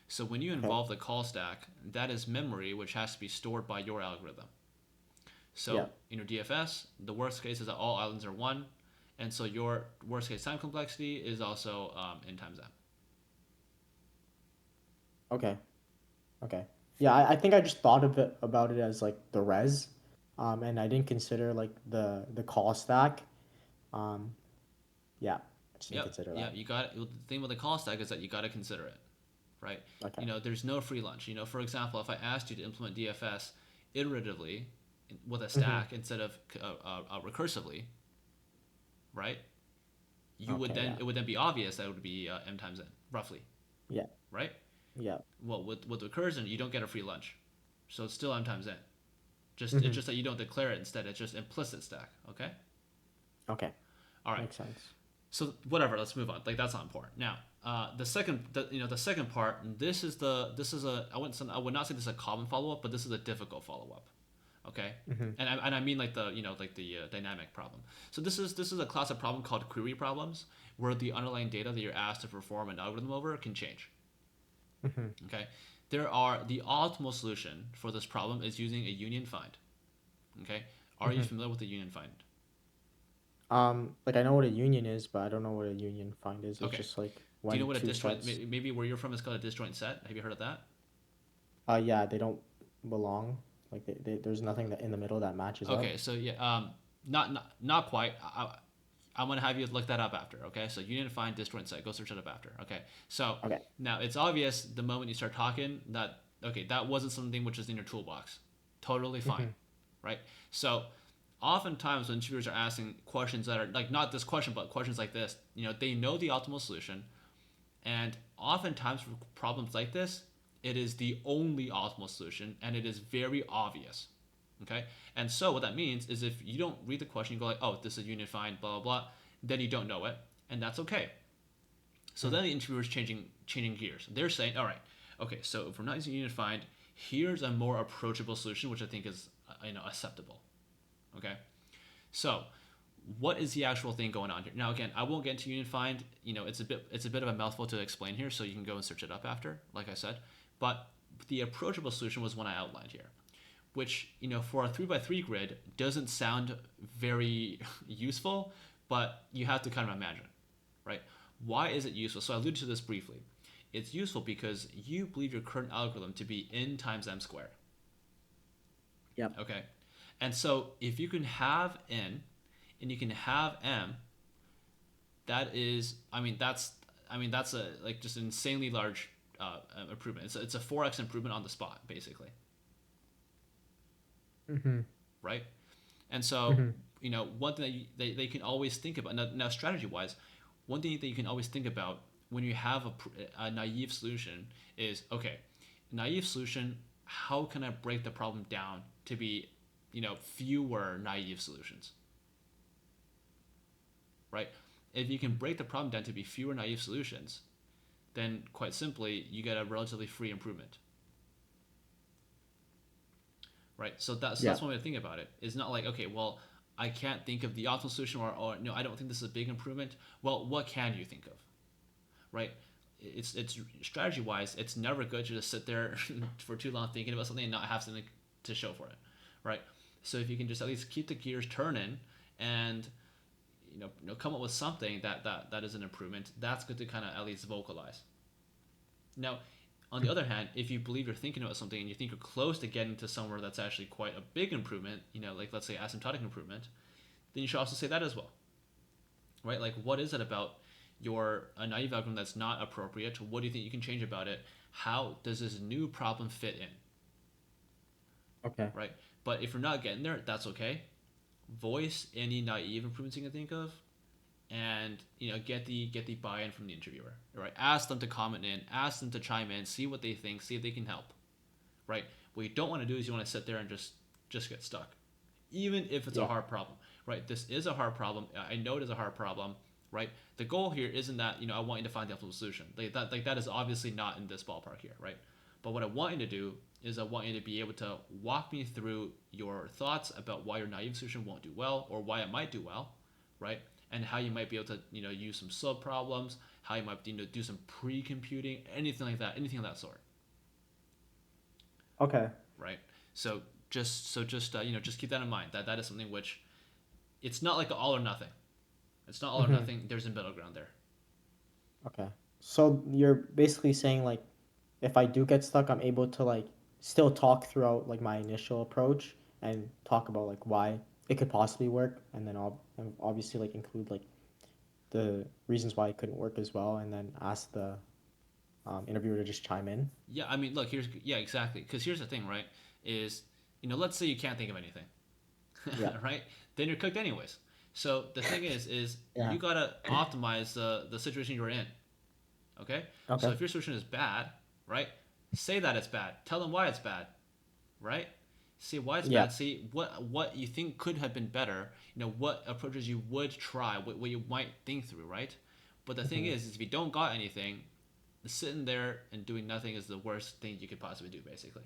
So when you Okay. involve the call stack, that is memory which has to be stored by your algorithm. Yeah. So in your DFS, the worst case is that all islands are one, and so your worst case time complexity is also n times n. Okay. Okay. Yeah, I think I just thought of it about it as like the res, and I didn't consider like the call stack. Um, yeah, I just didn't Yep, consider yeah, that. you got it. The thing with the call stack is that you got to consider it, right? Okay. There's no free lunch. For example, if I asked you to implement DFS iteratively with a Mm-hmm. stack instead of recursively, right? Okay. Yeah. It would then be obvious that it would be m times n roughly, Yeah. right? Yeah. Well, with recursion, you don't get a free lunch, so it's still m times n. It's Mm-hmm. just that you don't declare it instead. It's just implicit stack. Okay. Okay. All right. Makes sense. So whatever. Let's move on. Like that's not important. Now, the second part. This is a I would not say this is a common follow up, but this is a difficult follow up. Okay. Mm-hmm. And I mean like the dynamic problem. So this is a class of problem called query problems, where the underlying data that you're asked to perform an algorithm over can change. Mm-hmm. Okay. The optimal solution for this problem is using a union find. Okay. Are you Mm-hmm. familiar with the union find? Like I know what a union is, but I don't know what a union find is. It's Okay. just like Do you know when what a two disjoint? sets. Maybe where you're from is called a disjoint set. Have you heard of that? Yeah, they don't belong. Like there's nothing that in the middle that matches up. Okay. So yeah. Not quite. I'm gonna have you look that up after. Okay. So union find disjoint set. Go search it up after. Okay. So Okay. now it's obvious the moment you start talking that okay that wasn't something which is in your toolbox. Totally fine, Mm-hmm. right? So oftentimes when interviewers are asking questions that are like not this question but questions like this, they know the optimal solution. And oftentimes for problems like this, it is the only optimal solution and it is very obvious. Okay? And so what that means is if you don't read the question, you go like, oh, this is union find, blah, blah, blah, then you don't know it. And that's okay. So then the interviewer is changing gears. They're saying, all right, okay, so if we're not using union find, here's a more approachable solution, which I think is acceptable. Okay? So what is the actual thing going on here? Now, again, I won't get into union find. It's a bit of a mouthful to explain here, so you can go and search it up after, like I said. But the approachable solution was one I outlined here, which for a 3x3 grid doesn't sound very useful, but you have to kind of imagine, right? Why is it useful? So I alluded to this briefly. It's useful because you believe your current algorithm to be n times m squared. Yep. Okay, and so if you can have n and you can have m, that is, that's a like just an insanely large improvement. It's a 4x improvement on the spot, basically, Mm-hmm. right? And so, Mm-hmm. one thing that they can always think about now strategy wise, one thing that you can always think about when you have a naive solution is, okay, naive solution, how can I break the problem down to be, fewer naive solutions, right? If you can break the problem down to be fewer naive solutions, then quite simply, you get a relatively free improvement, right? So that's Yeah. one way to think about it. It's not like, okay, well, I can't think of the optimal solution, or no, I don't think this is a big improvement. Well, what can you think of, right? It's strategy wise, it's never good to just sit there for too long thinking about something and not have something to show for it, right? So if you can just at least keep the gears turning and come up with something that is an improvement, that's good to kind of at least vocalize. Now, on the other hand, if you believe you're thinking about something and you think you're close to getting to somewhere that's actually quite a big improvement, like let's say asymptotic improvement, then you should also say that as well, right? Like, what is it about your a naive algorithm that's not appropriate? What do you think you can change about it? How does this new problem fit in, Okay. right? But if you're not getting there, that's okay. Voice any naive improvements you can think of, and get the buy-in from the interviewer, right? Ask them to comment in, ask them to chime in, see what they think, see if they can help, right? What you don't want to do is you want to sit there and just get stuck, even if it's a Yeah. hard problem, right? This is a hard problem. I know it is a hard problem, right? The goal here isn't that I want you to find the optimal solution. That is obviously not in this ballpark here, right? But what I want you to do is I want you to be able to walk me through your thoughts about why your naive solution won't do well or why it might do well, right? And how you might be able to use some sub problems, how you might do some pre-computing, anything like that, anything of that sort, Okay. right? So just keep that in mind. That is something which it's not like all or nothing. It's not all or Mm-hmm. nothing. There's a middle ground there. Okay. So you're basically saying like if I do get stuck, I'm able to like still talk throughout like my initial approach and talk about like why it could possibly work, and then I'll and obviously like include like the reasons why it couldn't work as well, and then ask the interviewer to just chime in. Yeah, I mean, look, yeah, exactly. Because here's the thing, right? Is let's say you can't think of anything, Yeah. right? Then you're cooked anyways. So the thing is Yeah. you gotta optimize the situation you're in. Okay. So Okay. if your solution is bad, right? Say that it's bad. Tell them why it's bad, right? See why it's Yeah. bad. See what you think could have been better. What approaches you would try. What you might think through, right? But the thing Hmm. is if you don't got anything, sitting there and doing nothing is the worst thing you could possibly do, basically.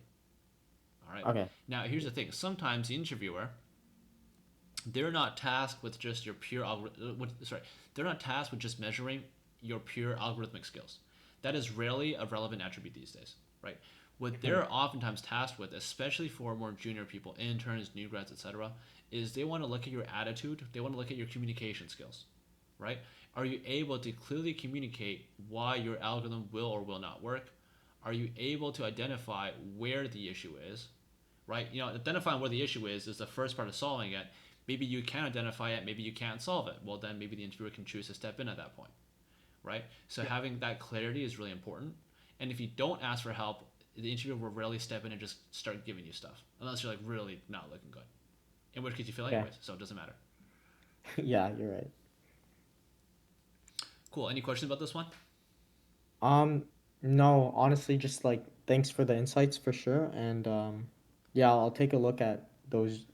All right. Okay. Now here's the thing. Sometimes the interviewer, they're not tasked with just your pure sorry, they're not tasked with just measuring your pure algorithmic skills. That is rarely a relevant attribute these days, right? What Hmm. they're oftentimes tasked with, especially for more junior people, interns, new grads, etc., is they want to look at your attitude. They want to look at your communication skills, right? Are you able to clearly communicate why your algorithm will or will not work? Are you able to identify where the issue is, right? Identifying where the issue is the first part of solving it. Maybe you can identify it, maybe you can't solve it. Well, then maybe the interviewer can choose to step in at that point, right? So Yeah. having that clarity is really important. And if you don't ask for help, the interviewer will rarely step in and just start giving you stuff, unless you're like really not looking good. In which case you fail Okay. anyways, so it doesn't matter. Yeah, you're right. Cool. Any questions about this one? Um, no, honestly, just like thanks for the insights for sure, and yeah, I'll take a look at those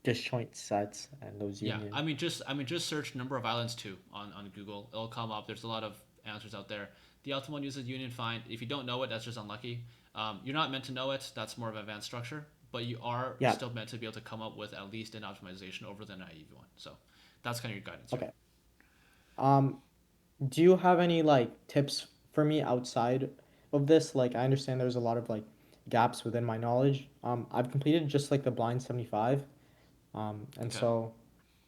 disjoint sets and those Yeah, union. I mean just search number of islands too on Google. It'll come up. There's a lot of answers out there. The ultimate one uses union find. If you don't know it, that's just unlucky. You're not meant to know it. That's more of an advanced structure. but you are Yeah. still meant to be able to come up with at least an optimization over the naive one. So that's kind of your guidance here. Okay. Um, do you have any like tips for me outside of this? Like, I understand there's a lot of like gaps within my knowledge. I've completed just like the blind 75. And Okay. so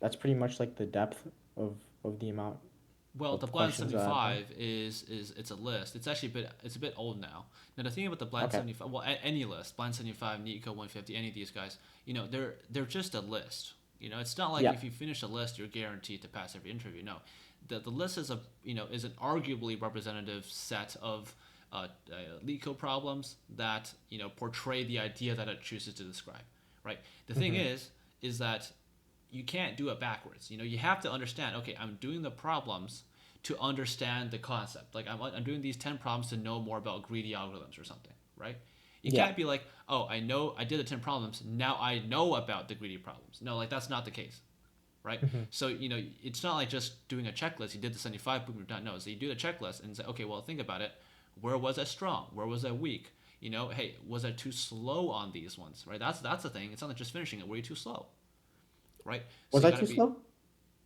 that's pretty much like the depth of the amount Well, the of blind questions that I've done. 75 is it's a list. It's actually a bit old now. Now the thing about the blind Okay. 75, well, any list, blind 75, Neatcode 150, any of these guys, they're just a list. It's not like Yeah. if you finish a list, you're guaranteed to pass every interview. No, the list is is an arguably representative set of Leetcode problems that portray the idea that it chooses to describe. Right. The thing Mm-hmm. is that you can't do it backwards. You have to understand. Okay, I'm doing the problems to understand the concept. Like I'm doing these 10 problems to know more about greedy algorithms or something, right? You Yeah. can't be like, oh, I did the 10 problems, now I know about the greedy problems. No, like that's not the case, right? Mm-hmm. So, it's not like just doing a checklist. You did the 75, boom, you're done. No, so you do the checklist and say, okay, well, think about it. Where was I strong? Where was I weak? Hey, was I too slow on these ones, right? That's the thing. It's not like just finishing it. Were you too slow, right? So Was you I got to too be, slow?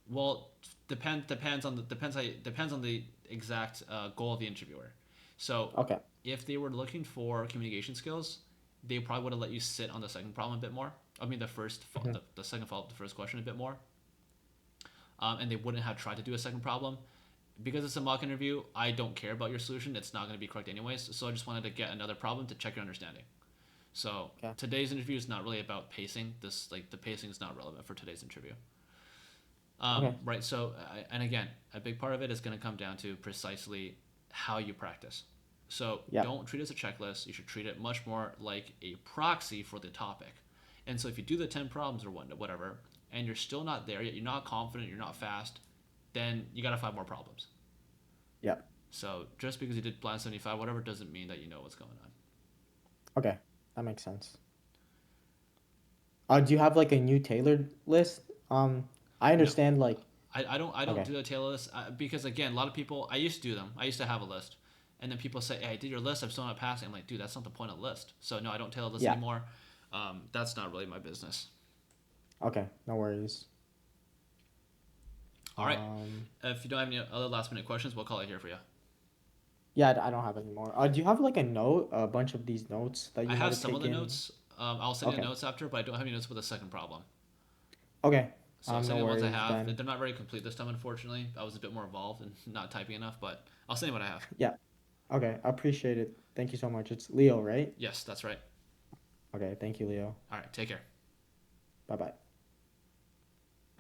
well, depends on the exact goal of the interviewer. So Okay. if they were looking for communication skills, they probably would have let you sit on the second problem a bit more. I mean, Mm-hmm. the second follow up the first question a bit more, and they wouldn't have tried to do a second problem because it's a mock interview. I don't care about your solution; it's not going to be correct anyways. So I just wanted to get another problem to check your understanding. So Okay. today's interview is not really about pacing. The pacing is not relevant for today's interview. Okay. Right. So, and again, a big part of it is going to come down to precisely how you practice. So Yeah. don't treat it as a checklist. You should treat it much more like a proxy for the topic. And so if you do the 10 problems or whatever, and you're still not there yet, you're not confident, you're not fast, then you got to find more problems. Yeah. So just because you did blind 75, whatever, doesn't mean that you know what's going on. Okay. That makes sense. Do you have like a new tailored list? I No, understand like I don't okay. do the tail list because again, a lot of people. I used to do them. I used to have a list, and then people say, "Hey, I did your list. I'm still not passing." I'm like, "Dude, that's not the point of the list." So no, I don't tailor lists Yeah. anymore. That's not really my business. Okay. No worries. All right. Um, If you don't have any other last minute questions, we'll call it here for you. yeah, I don't have any more. Do you have like a note, a bunch of these notes that I you might have have some of the taken? notes. I'll send you the Okay. notes after, but I don't have any notes for the second problem. Okay. So I'll send No you the ones I worries have. then. They're not very complete this time, unfortunately. I was a bit more involved and not typing enough, but I'll send you what I have. Yeah. Okay. I appreciate it. Thank you so much. It's Leo, right? Yes, that's right. Okay. Thank you, Leo. All right. Take care. Bye bye.